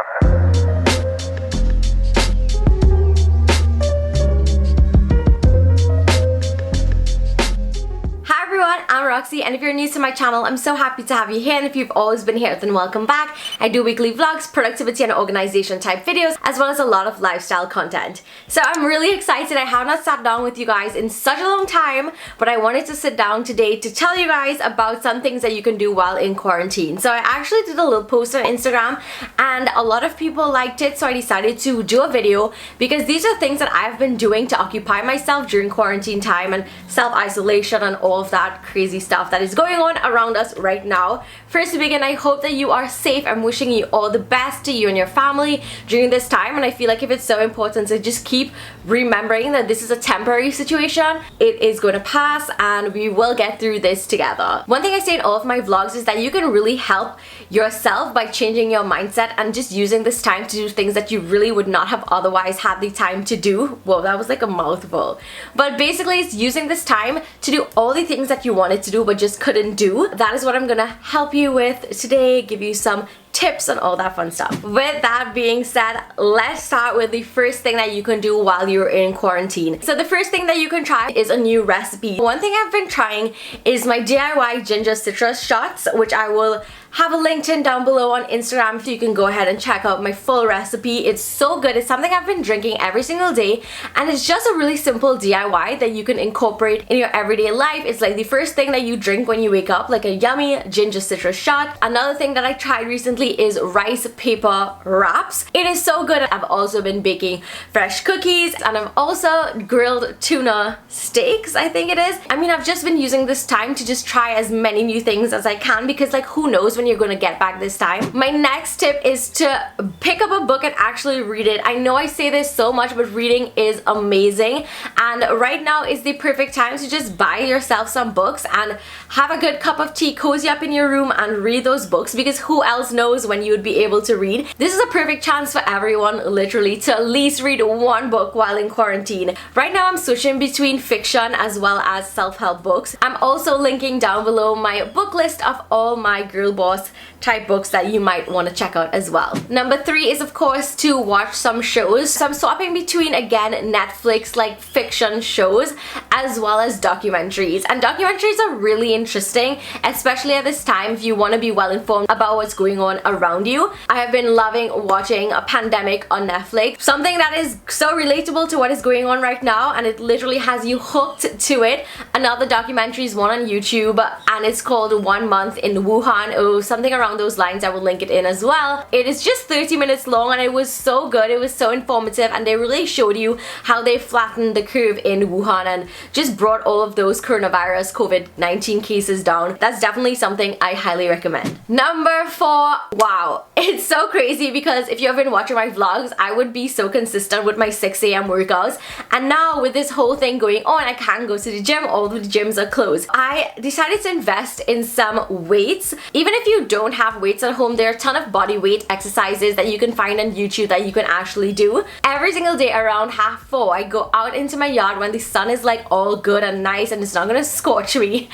Chapter. Hi everyone, I'm Roxy, and if you're new to my channel, I'm so happy to have you here, and if you've always been here, then welcome back. I do weekly vlogs, productivity and organization type videos, as well as a lot of lifestyle content. So I'm really excited. I have not sat down with you guys in such a long time, but I wanted to sit down today to tell you guys about some things that you can do while in quarantine. So I actually did a little post on Instagram, and a lot of people liked it, so I decided to do a video because these are things that I've been doing to occupy myself during quarantine time and self-isolation and all of that crazy stuff that is going on around us right now. First to begin, I hope that you are safe. I'm wishing you all the best, to you and your family during this time, and I feel like if it's so important to just keep remembering that this is a temporary situation. It is going to pass and we will get through this together. One thing I say in all of my vlogs is that you can really help yourself by changing your mindset and just using this time to do things that you really would not have otherwise had the time to do. Whoa, that was like a mouthful. But basically it's using this time to do all the things that you wanted to do but just couldn't do. That is what I'm gonna help you with today, give you some tips and all that fun stuff. With that being said, let's start with the first thing that you can do while you're in quarantine. So the first thing that you can try is a new recipe. One thing I've been trying is my DIY ginger citrus shots, which I will have a link in down below on Instagram so you can go ahead and check out my full recipe. It's so good. It's something I've been drinking every single day, and it's just a really simple DIY that you can incorporate in your everyday life. It's like the first thing that you drink when you wake up, like a yummy ginger citrus shot. Another thing that I tried recently is rice paper wraps. It is so good. I've also been baking fresh cookies, and I've also grilled tuna steaks, I think it is. I mean, I've just been using this time to just try as many new things as I can, because like who knows when you're gonna get back this time. My next tip is to pick up a book and actually read it. I know I say this so much, but reading is amazing, and right now is the perfect time to just buy yourself some books and have a good cup of tea, cozy up in your room and read those books, because who else knows when you would be able to read. This is a perfect chance for everyone literally to at least read one book while in quarantine. Right now I'm switching between fiction as well as self-help books. I'm also linking down below my book list of all my girl boss type books that you might want to check out as well. Number 3 is of course to watch some shows. So I'm swapping between, again, Netflix like fiction shows as well as documentaries, and documentaries are really interesting, especially at this time if you want to be well informed about what's going on around you. I have been loving watching A Pandemic on Netflix, something that is so relatable to what is going on right now, and it literally has you hooked to it. Another documentary is one on YouTube, and it's called 1 Month in Wuhan, or something around those lines. I will link it in as well. It is just 30 minutes long, and it was so good. It was so informative, and they really showed you how they flattened the curve in Wuhan and just brought all of those coronavirus COVID-19 cases down. That's definitely something I highly recommend. Number 4, wow, it's so crazy because if you've been watching my vlogs, I would be so consistent with my 6 a.m. workouts, and now with this whole thing going on, I can't go to the gym. All the gyms are closed. I decided to invest in some weights. Even if you don't have weights at home, there are a ton of body weight exercises that you can find on YouTube that you can actually do. Every single day around 4:30, I go out into my yard when the sun is like all good and nice and it's not gonna scorch me.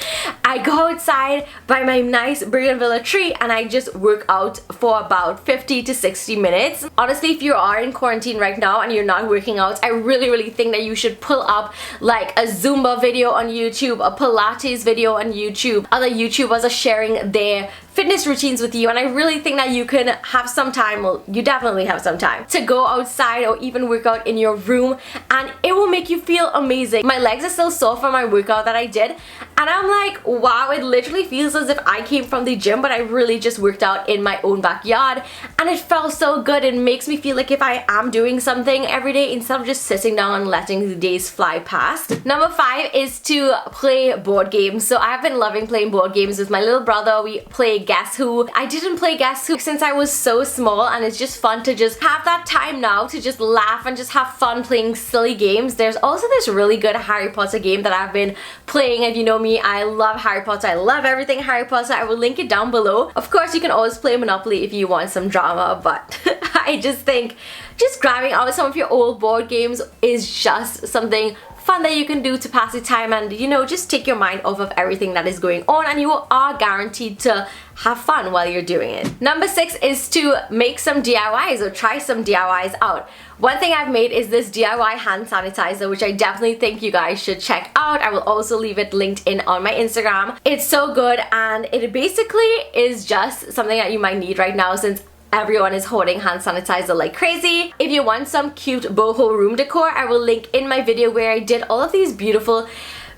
I go outside by my nice bougainvillea tree and I just work out for about 50 to 60 minutes. Honestly, if you are in quarantine right now and you're not working out, I really think that you should pull up like a Zumba video on YouTube, a Pilates video on YouTube. Other YouTubers are sharing their fitness routines with you, and I really think that you can have some time, well, you definitely have some time to go outside or even work out in your room, and it will make you feel amazing. My legs are still sore from my workout that I did, and I'm like, wow, it literally feels as if I came from the gym, but I really just worked out in my own backyard, and it felt so good. It makes me feel like if I am doing something every day instead of just sitting down and letting the days fly past. Number 5 is to play board games. So I've been loving playing board games with my little brother. We play Guess Who. I didn't play Guess Who since I was so small, and it's just fun to just have that time now to just laugh and just have fun playing silly games. There's also this really good Harry Potter game that I've been playing, and you know me, I love Harry Potter. I love everything Harry Potter. I will link it down below. Of course, you can always play Monopoly if you want some drama, but I just think just grabbing out some of your old board games is just something fun that you can do to pass the time and, you know, just take your mind off of everything that is going on, and you are guaranteed to have fun while you're doing it. Number 6 is to make some DIYs or try some DIYs out. One thing I've made is this DIY hand sanitizer, which I definitely think you guys should check out. I will also leave it linked in on my Instagram. It's so good, and it basically is just something that you might need right now since everyone is hoarding hand sanitizer like crazy. If you want some cute boho room decor, I will link in my video where I did all of these beautiful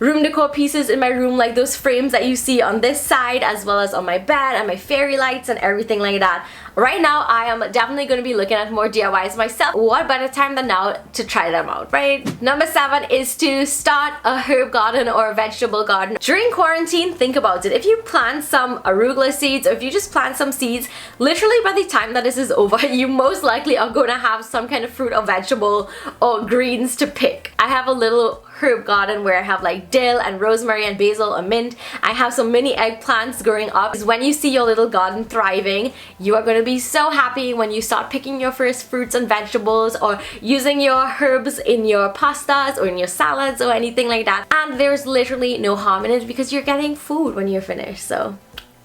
room decor pieces in my room, like those frames that you see on this side, as well as on my bed and my fairy lights and everything like that. Right now, I am definitely going to be looking at more DIYs myself. What better time than now to try them out, right? Number 7 is to start a herb garden or a vegetable garden. During quarantine, think about it. If you plant some arugula seeds, or if you just plant some seeds, literally by the time that this is over, you most likely are going to have some kind of fruit or vegetable or greens to pick. I have a little herb garden where I have like dill and rosemary and basil and mint. I have some mini eggplants growing up. When you see your little garden thriving, you are going to be so happy when you start picking your first fruits and vegetables, or using your herbs in your pastas or in your salads or anything like that. And there's literally no harm in it because you're getting food when you're finished. So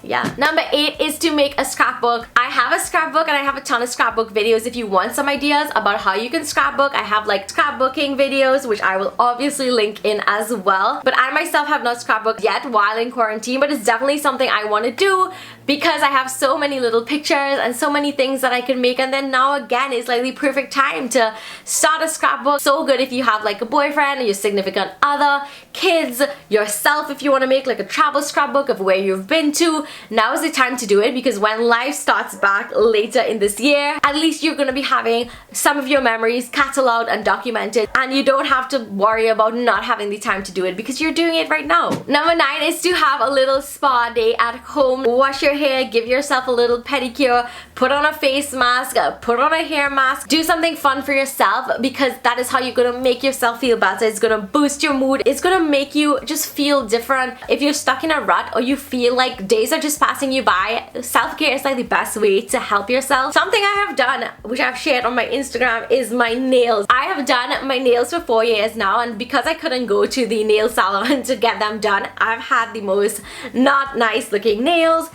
yeah. Number 8 is to make a scrapbook. I have a scrapbook and I have a ton of scrapbook videos. If you want some ideas about how you can scrapbook, I have like scrapbooking videos, which I will obviously link in as well. But I myself have not scrapbooked yet while in quarantine, but it's definitely something I want to do because I have so many little pictures and so many things that I can make. And then now again is like the perfect time to start a scrapbook. So good if you have like a boyfriend or your significant other, kids, yourself, if you want to make like a travel scrapbook of where you've been to. Now is the time to do it, because when life starts back later in this year, at least you're going to be having some of your memories cataloged and documented, and you don't have to worry about not having the time to do it because you're doing it right now. Number 9 is to have a little spa day at home. Wash your hair, give yourself a little pedicure, put on a face mask, put on a hair mask, do something fun for yourself, because that is how you're going to make yourself feel better. It's going to boost your mood. It's going to make you just feel different. If you're stuck in a rut or you feel like days are just passing you by, self-care is like the best way to help yourself. Something I have done, which I've shared on my Instagram, is my nails. I have done my nails for 4 years now, and because I couldn't go to the nail salon to get them done, I've had the most not nice looking nails.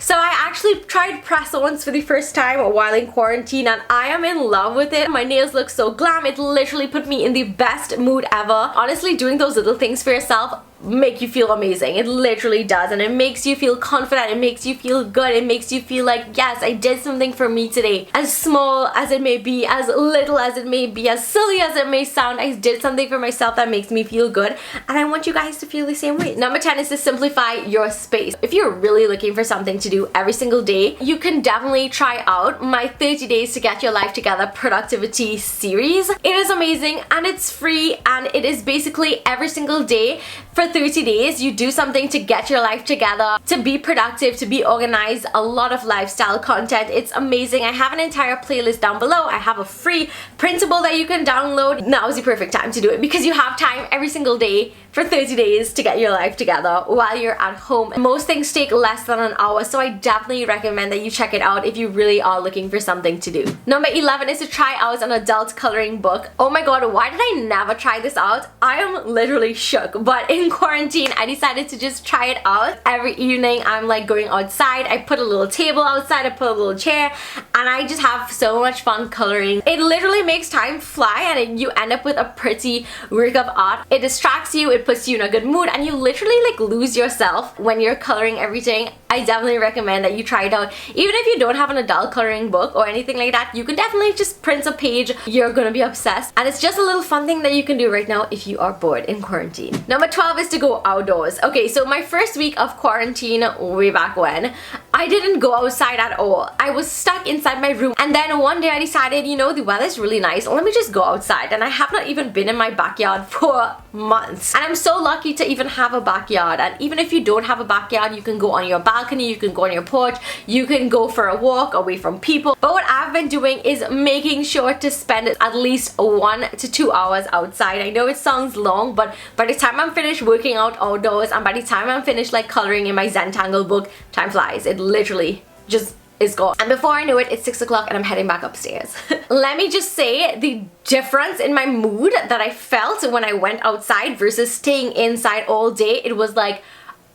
So I actually tried press-ons for the first time while in quarantine, and I am in love with it. My nails look so glam. It literally put me in the best mood ever. Honestly, doing those little things for yourself make you feel amazing. It literally does, and it makes you feel confident. It makes you feel good. It makes you feel like, yes, I did something for me today. As small as it may be, as little as it may be, as silly as it may sound, I did something for myself that makes me feel good, and I want you guys to feel the same way. Number 10 is to simplify your space. If you're really looking for something to do every single day, you can definitely try out my 30 days to get your life together productivity series. It is amazing, and it's free, and it is basically every single day for 30 days you do something to get your life together, to be productive, to be organized. A lot of lifestyle content. It's amazing. I have an entire playlist down below. I have a free printable that you can download. Now is the perfect time to do it because you have time every single day for 30 days to get your life together while you're at home. Most things take less than an hour, so I definitely recommend that you check it out if you really are looking for something to do. Number 11 is to try out an adult coloring book. Oh my god, why did I never try this out? I am literally shook, but in quarantine I decided to just try it out. Every evening I'm like going outside, I put a little table outside, I put a little chair, and I just have so much fun coloring. It literally makes time fly, and you end up with a pretty work of art. It distracts you, it puts you in a good mood, and you literally like lose yourself when you're coloring everything. I definitely recommend that you try it out. Even if you don't have an adult coloring book or anything like that, you can definitely just print a page. You're gonna be obsessed, and it's just a little fun thing that you can do right now if you are bored in quarantine. Number 12 is to go outdoors. Okay, so my first week of quarantine way back when, I didn't go outside at all. I was stuck inside my room, and then one day I decided, you know, the weather's really nice, let me just go outside. And I have not even been in my backyard for months, and I'm so lucky to even have a backyard. And even if you don't have a backyard, you can go on your balcony, you can go on your porch, you can go for a walk away from people. But what I've been doing is making sure to spend at least 1 to 2 hours outside. I know it sounds long, but by the time I'm finished working out outdoors, and by the time I'm finished like coloring in my Zentangle book, time flies. It literally just is gone. And before I know it, it's 6 o'clock and I'm heading back upstairs. Let me just say the difference in my mood that I felt when I went outside versus staying inside all day. It was like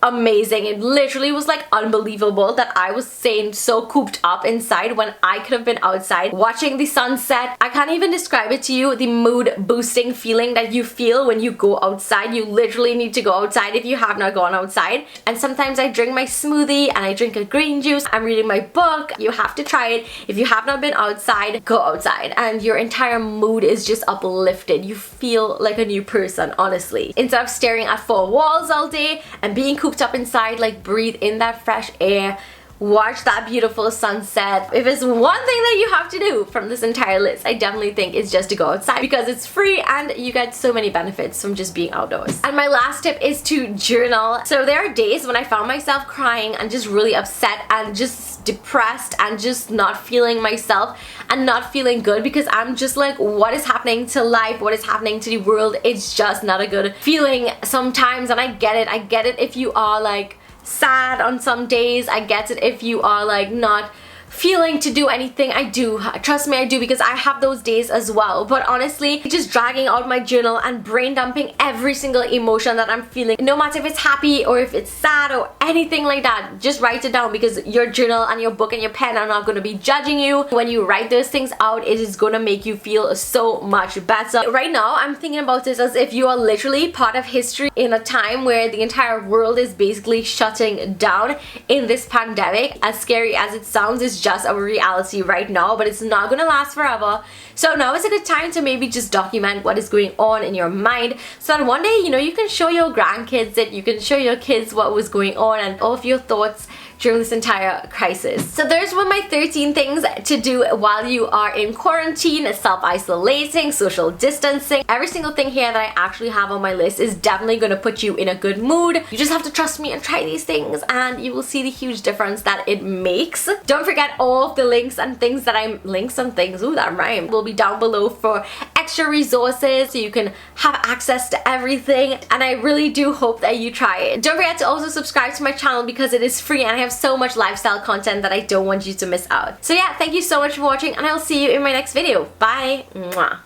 amazing. It literally was like unbelievable that I was staying so cooped up inside when I could have been outside watching the sunset. I can't even describe it to you, the mood boosting feeling that you feel when you go outside. You literally need to go outside if you have not gone outside. And sometimes I drink my smoothie and I drink a green juice. I'm reading my book. You have to try it. If you have not been outside, go outside and your entire mood is just uplifted. You feel like a new person, honestly. Instead of staring at four walls all day and being cooped up inside, like breathe in that fresh air, watch that beautiful sunset. If it's one thing that you have to do from this entire list, I definitely think it's just to go outside because it's free and you get so many benefits from just being outdoors. And my last tip is to journal. So there are days when I found myself crying and just really upset and just depressed and just not feeling myself and not feeling good because I'm just like, what is happening to life? What is happening to the world? It's just not a good feeling sometimes, and I get it. I get it if you are like sad on some days. I get it if you are like not feeling to do anything. I do, trust me, I do, because I have those days as well. But honestly, just dragging out my journal and brain dumping every single emotion that I'm feeling, no matter if it's happy or if it's sad or anything like that, just write it down, because your journal and your book and your pen are not going to be judging you. When you write those things out, it is going to make you feel so much better. Right now, I'm thinking about this as if you are literally part of history in a time where the entire world is basically shutting down in this pandemic. As scary as it sounds, it's just our reality right now, but it's not gonna last forever. So now is a good time to maybe just document what is going on in your mind, so that one day, you know, you can show your grandkids it, you can show your kids what was going on and all of your thoughts during this entire crisis. So those were my 13 things to do while you are in quarantine, self-isolating, social distancing. Every single thing here that I actually have on my list is definitely going to put you in a good mood. You just have to trust me and try these things and you will see the huge difference that it makes. Don't forget all of the links and things that ooh, that rhyme, will be down below for extra resources so you can have access to everything, and I really do hope that you try it. Don't forget to also subscribe to my channel because it is free and I have so much lifestyle content that I don't want you to miss out. So yeah, thank you so much for watching and I'll see you in my next video. Bye! Mwah.